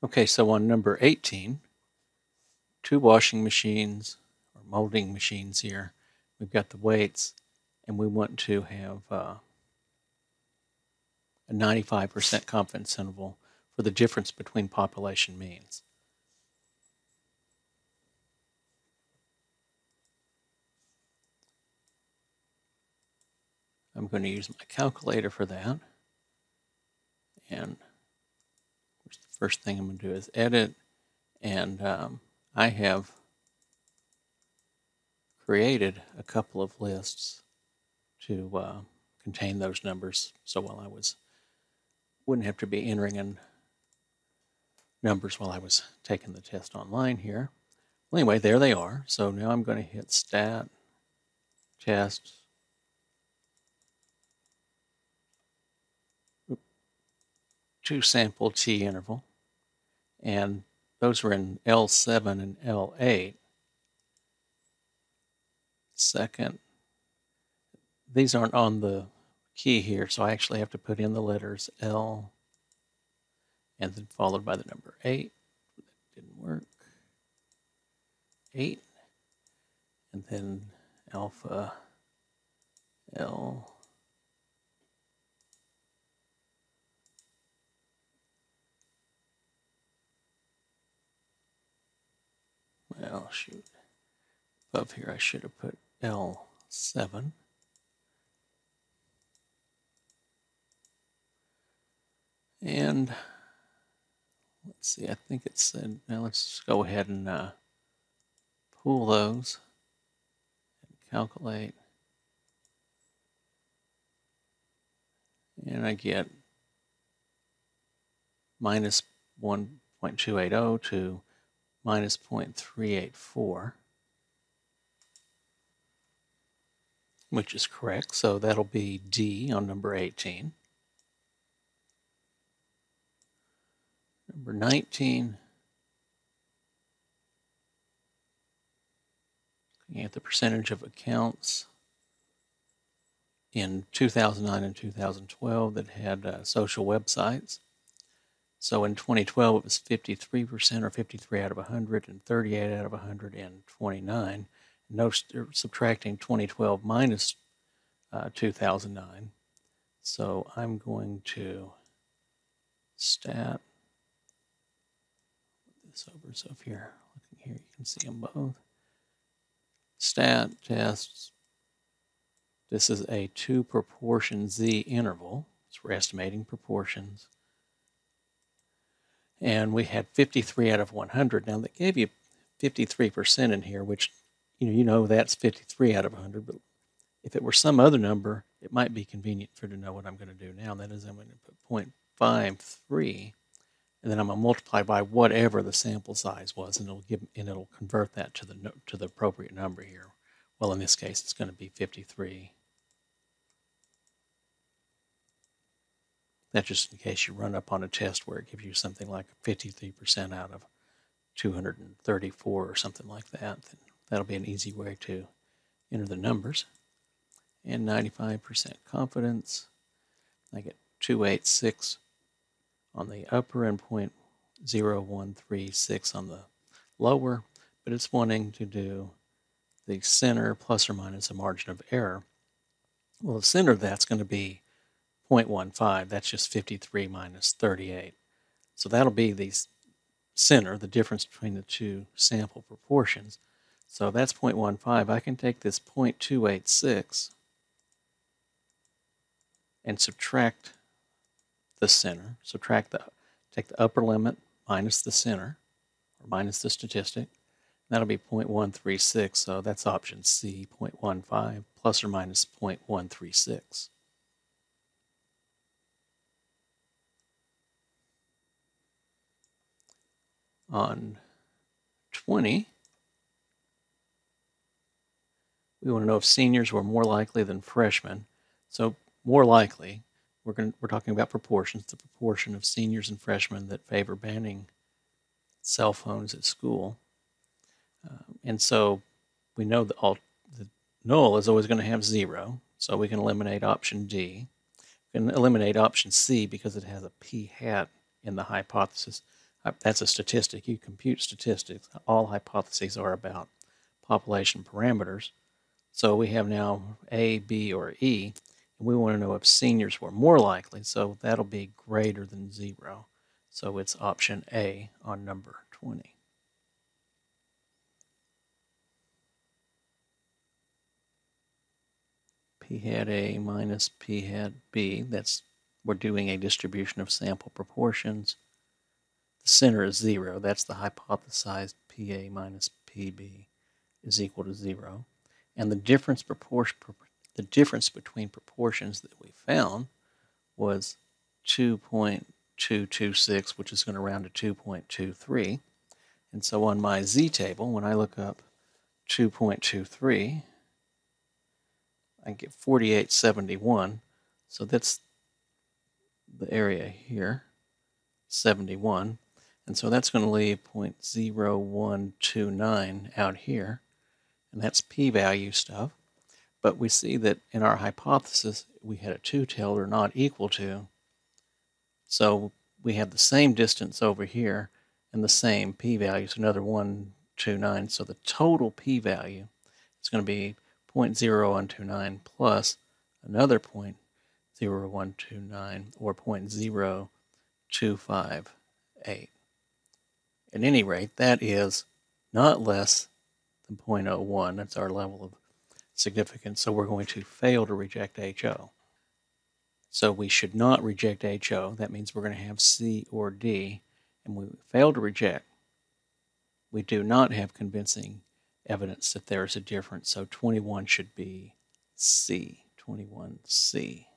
Okay, so on number 18, two washing machines or molding machines here. We've got the weights, and we want to have a 95% confidence interval for the difference between population means. I'm going to use my calculator for that. And the first thing I'm going to do is edit. And I have created a couple of lists to contain those numbers. So while I wouldn't have to be entering in numbers while I was taking the test online here. Well, anyway, there they are. So now I'm going to hit Stat, Test, to sample T interval, and those are in L7 and L8. Second, these aren't on the key here, so I actually have to put in the letters L and then followed by the number 8. That didn't work. 8, and then alpha L. Well, shoot. Above here I should have put L7. And let's see, I think it said, now let's go ahead and pool those and calculate. And I get minus 1.280 to minus 0.384, which is correct. So that'll be D on number 18. Number 19, looking at the percentage of accounts in 2009 and 2012 that had social websites. So in 2012, it was 53%, or 53 out of 100, and 38 out of 100, and 29. Notice they're subtracting 2012 minus 2009. So I'm going to stat this over. So if you're looking here, you can see them both. Stat tests. This is a 2 proportion Z interval. So we're estimating proportions. And we had 53 out of 100. Now, they gave you 53% in here, which, you know that's 53 out of 100. But if it were some other number, it might be convenient for you to know what I'm going to do now. That is, I'm going to put 0.53, and then I'm going to multiply by whatever the sample size was, and it'll convert that to the appropriate number here. Well, in this case, it's going to be 53. That's just in case you run up on a test where it gives you something like 53% out of 234 or something like that. Then that'll be an easy way to enter the numbers. And 95% confidence. I get 286 on the upper and 0.0136 on the lower, but it's wanting to do the center plus or minus a margin of error. Well, the center of that's going to be 0.15. That's just 53 minus 38. So that'll be the center, the difference between the two sample proportions. So that's 0.15. I can take this 0.286 and subtract the center. Take the upper limit minus the center, or minus the statistic. That'll be 0.136. So that's option C, 0.15 plus or minus 0.136. On 20, we want to know if seniors were more likely than freshmen. So more likely, we're talking about proportions, the proportion of seniors and freshmen that favor banning cell phones at school. And so we know that the null is always going to have 0, so we can eliminate option D. We can eliminate option C because it has a p hat in the hypothesis. That's a statistic. You compute statistics. All hypotheses are about population parameters. So we have now A, B, or E, and we want to know if seniors were more likely, so that'll be greater than 0. So it's option A on number 20. P hat A minus P hat B, we're doing a distribution of sample proportions. The center is 0. That's the hypothesized PA minus PB is equal to 0. And the difference between proportions that we found was 2.226, which is going to round to 2.23. And so on my Z table, when I look up 2.23, I get 4871. So that's the area here, 71. And so that's going to leave 0.0129 out here. And that's p-value stuff. But we see that in our hypothesis, we had a two-tailed or not equal to. So we have the same distance over here and the same p-value, so another 129. So the total p-value is going to be 0.0129 plus another 0.0129 or 0.0258. At any rate, that is not less than 0.01. That's our level of significance. So we're going to fail to reject HO. So we should not reject HO. That means we're going to have C or D. And we fail to reject. We do not have convincing evidence that there is a difference. So 21 should be C, 21C.